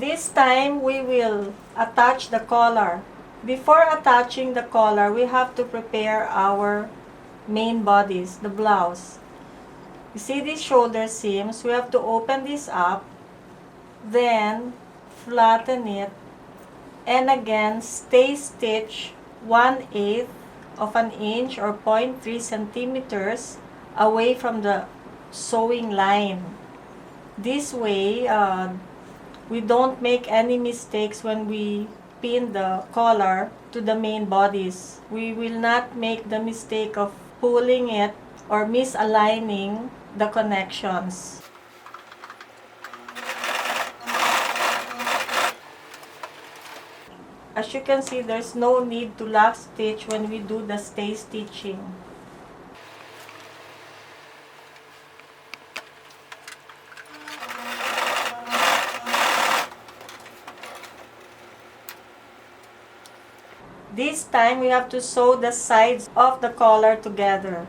This time we will attach the collar. Before attaching the collar, we have to prepare our main bodice, the blouse. You see these shoulder seams, we have to open this up, then flatten it, and again stay stitch 1/8 of an inch or 0.3 centimeters away from the sewing line. This way, we don't make any mistakes when we pin the collar to the main bodice. We will not make the mistake of pulling it or misaligning the connections. As you can see, there's no need to lock stitch when we do the stay stitching. This time we have to sew the sides of the collar together.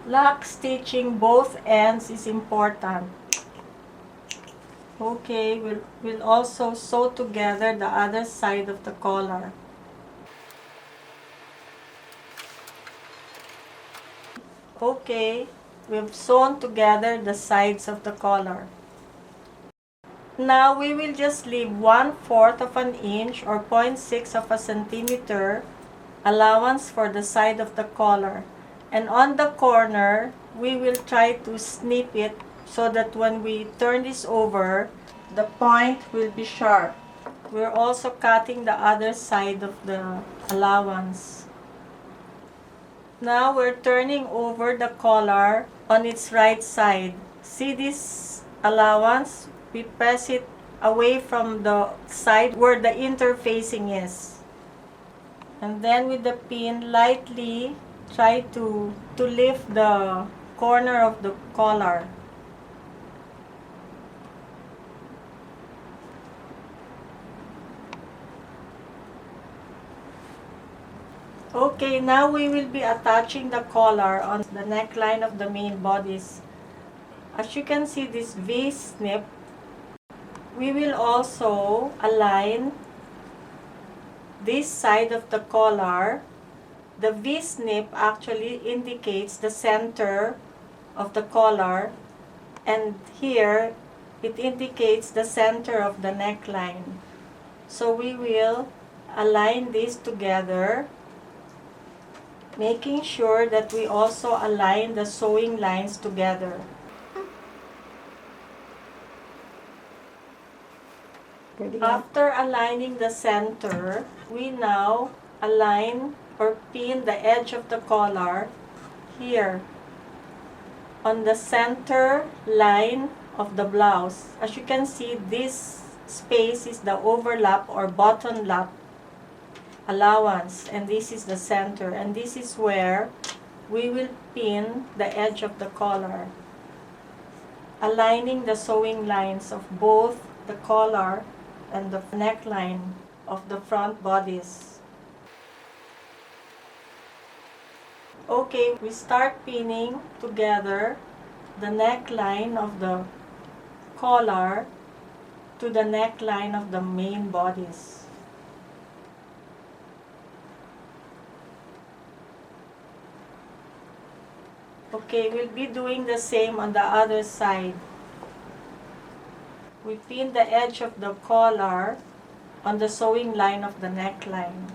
Lock stitching both ends is important. Okay, we'll also sew together the other side of the collar. Okay, we've sewn together the sides of the collar. Now we will just leave 1/4 of an inch or 0.6 of a centimeter allowance for the side of the collar. And on the corner, we will try to snip it so that when we turn this over, the point will be sharp. We're also cutting the other side of the allowance. Now we're turning over the collar on its right side. See this allowance? We press it away from the side where the interfacing is. And then with the pin, lightly try to lift the corner of the collar. Okay, now we will be attaching the collar on the neckline of the main bodice. As you can see, this V-snip, we will also align this side of the collar. The V-snip actually indicates the center of the collar, and here it indicates the center of the neckline. So we will align these together, making sure that we also align the sewing lines together. After aligning the center, we now align or pin the edge of the collar here on the center line of the blouse. As you can see, this space is the overlap or button lap allowance, and this is the center, and this is where we will pin the edge of the collar, aligning the sewing lines of both the collar and the neckline of the front bodice. Okay, we start pinning together the neckline of the collar to the neckline of the main bodice. Okay, we'll be doing the same on the other side. We pin the edge of the collar on the sewing line of the neckline.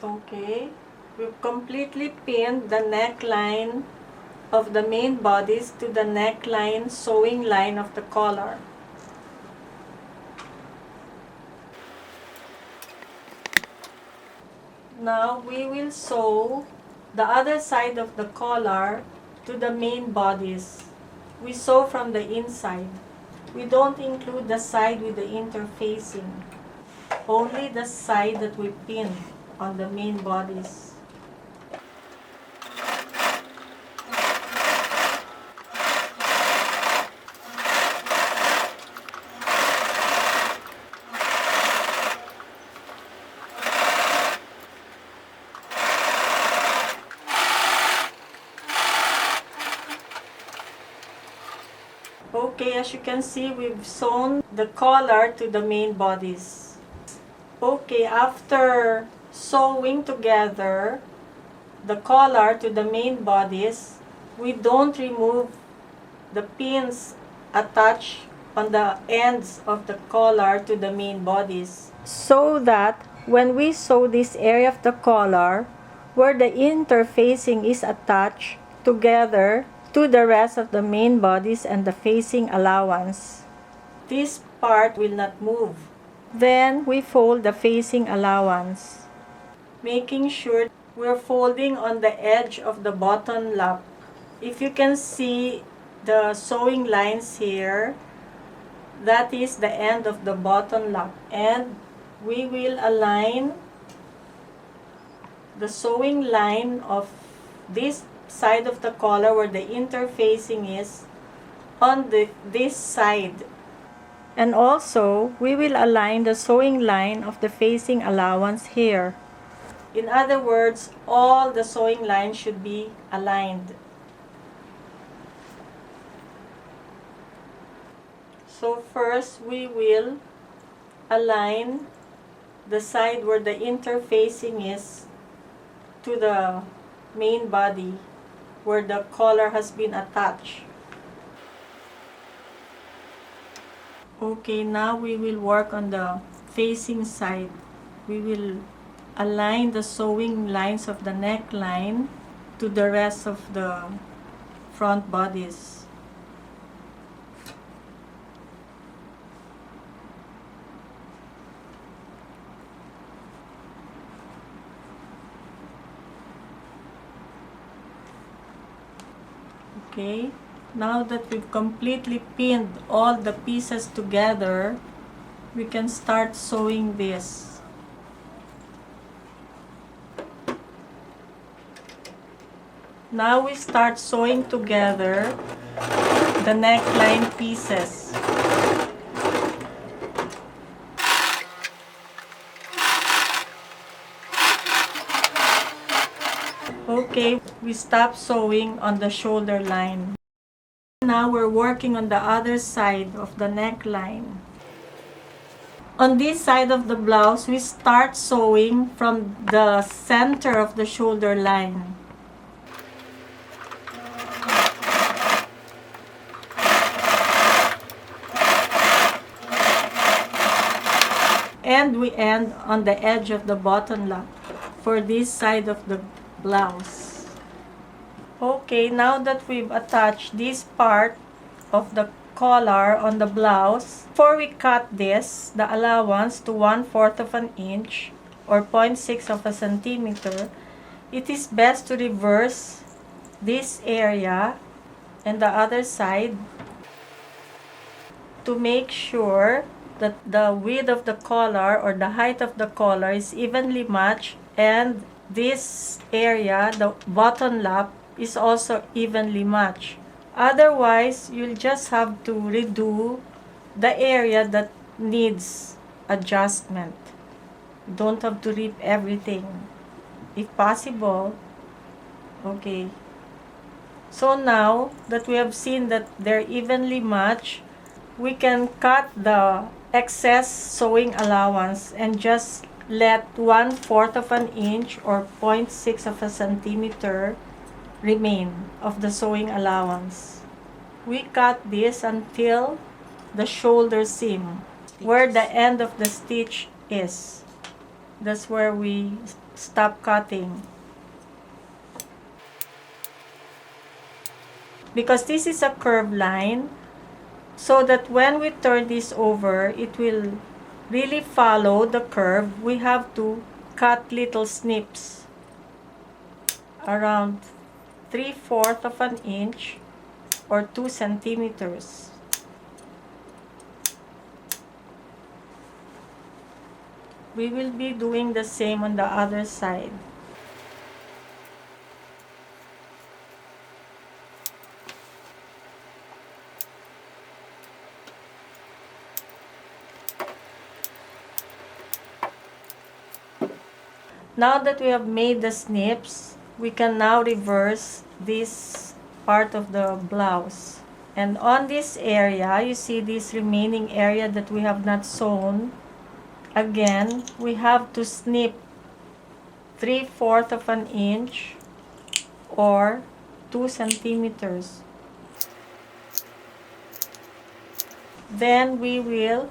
Okay, we've completely pinned the neckline of the main bodice to the neckline sewing line of the collar. Now we will sew the other side of the collar to the main bodice. We sew from the inside. We don't include the side with the interfacing. Only the side that we pin on the main bodice. Okay, as you can see, we've sewn the collar to the main bodice. Okay, after sewing together the collar to the main bodice, we don't remove the pins attached on the ends of the collar to the main bodice, so that when we sew this area of the collar where the interfacing is attached together to the rest of the main bodice and the facing allowance, this part will not move. Then we fold the facing allowance, making sure we're folding on the edge of the button lap. If you can see the sewing lines here, that is the end of the button lap, and we will align the sewing line of this side of the collar where the interfacing is on this side. And also, we will align the sewing line of the facing allowance here. In other words, all the sewing lines should be aligned. So first, we will align the side where the interfacing is to the main body where the collar has been attached. Okay, now we will work on the facing side. We will align the sewing lines of the neckline to the rest of the front bodice. Okay, now that we've completely pinned all the pieces together, we can start sewing this. Now we start sewing together the neckline pieces. Okay, we stop sewing on the shoulder line. Now we're working on the other side of the neckline. On this side of the blouse, we start sewing from the center of the shoulder line. And we end on the edge of the button lap for this side of the blouse. Okay, now that we've attached this part of the collar on the blouse, before we cut this, the allowance to 1/4 of an inch or 0.6 of a centimeter, it is best to reverse this area and the other side to make sure that the width of the collar or the height of the collar is evenly matched, and this area, the button lap, is also evenly matched. Otherwise, you'll just have to redo the area that needs adjustment. You don't have to rip everything, if possible. Okay. So now that we have seen that they're evenly matched, we can cut the excess sewing allowance and just let 1/4 of an inch or 0.6 of a centimeter remain of the sewing allowance. We cut this until the shoulder seam, where the end of the stitch is. That's where we stop cutting. Because this is a curved line, so that when we turn this over, it will really follow the curve. We have to cut little snips around 3/4 of an inch or 2 centimeters. We will be doing the same on the other side. Now that we have made the snips, we can now reverse this part of the blouse. And on this area, you see this remaining area that we have not sewn. Again, we have to snip 3/4 of an inch or 2 centimeters. Then we will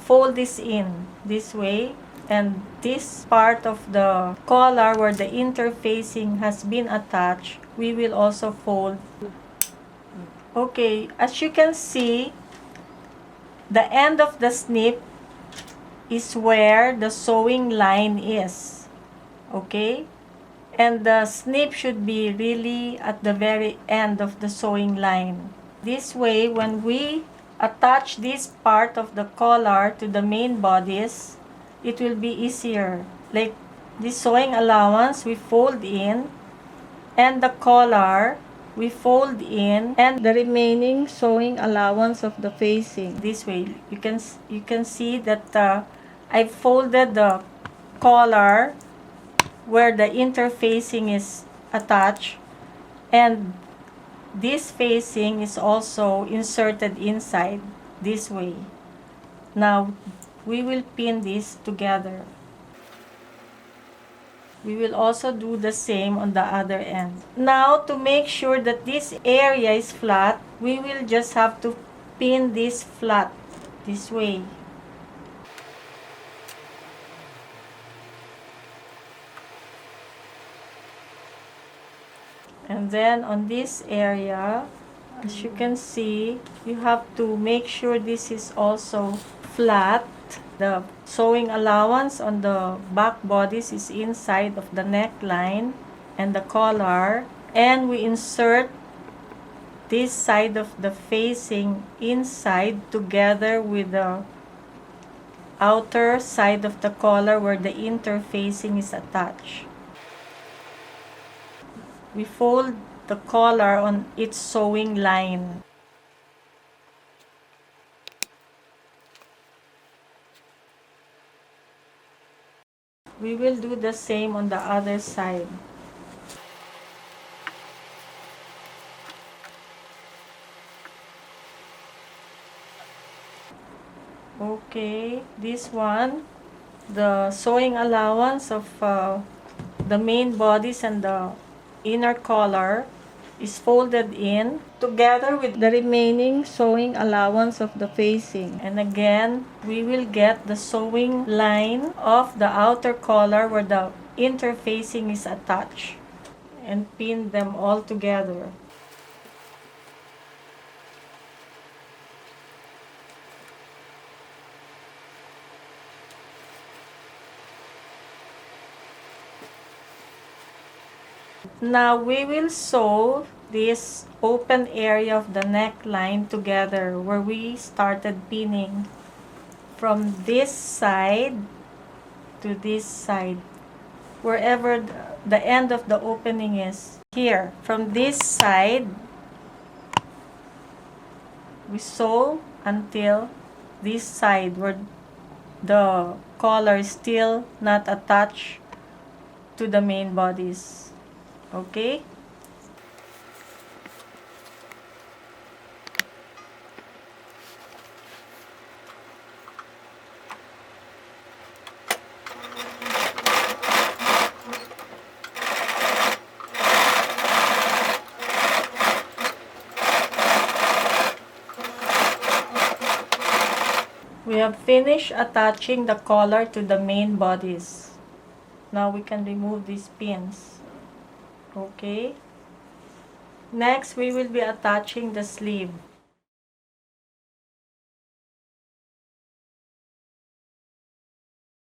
fold this in this way, and this part of the collar where the interfacing has been attached, we will also fold. Okay, as you can see, the end of the snip is where the sewing line is. Okay? And the snip should be really at the very end of the sewing line. This way, when we attach this part of the collar to the main bodice, it will be easier. Like this sewing allowance, we fold in, and the collar, we fold in, and the remaining sewing allowance of the facing. This way, you can see that I folded the collar where the interfacing is attached, and this facing is also inserted inside this way. Now we will pin this together. We will also do the same on the other end. Now, to make sure that this area is flat, we will just have to pin this flat this way. And then on this area, as you can see, you have to make sure this is also flat. The sewing allowance on the back bodice is inside of the neckline and the collar, and we insert this side of the facing inside together with the outer side of the collar where the interfacing is attached. We fold the collar on its sewing line. We will do the same on the other side. Okay, this one, the sewing allowance of the main bodice and the inner collar is folded in together with the remaining sewing allowance of the facing. And again, we will get the sewing line of the outer collar where the interfacing is attached and pin them all together. Now we will sew this open area of the neckline together where we started pinning, from this side to this side, wherever the end of the opening is. Here, from this side, we sew until this side where the collar is still not attached to the main bodice. Okay? We have finished attaching the collar to the main bodice. Now we can remove these pins. Okay. Next, we will be attaching the sleeve.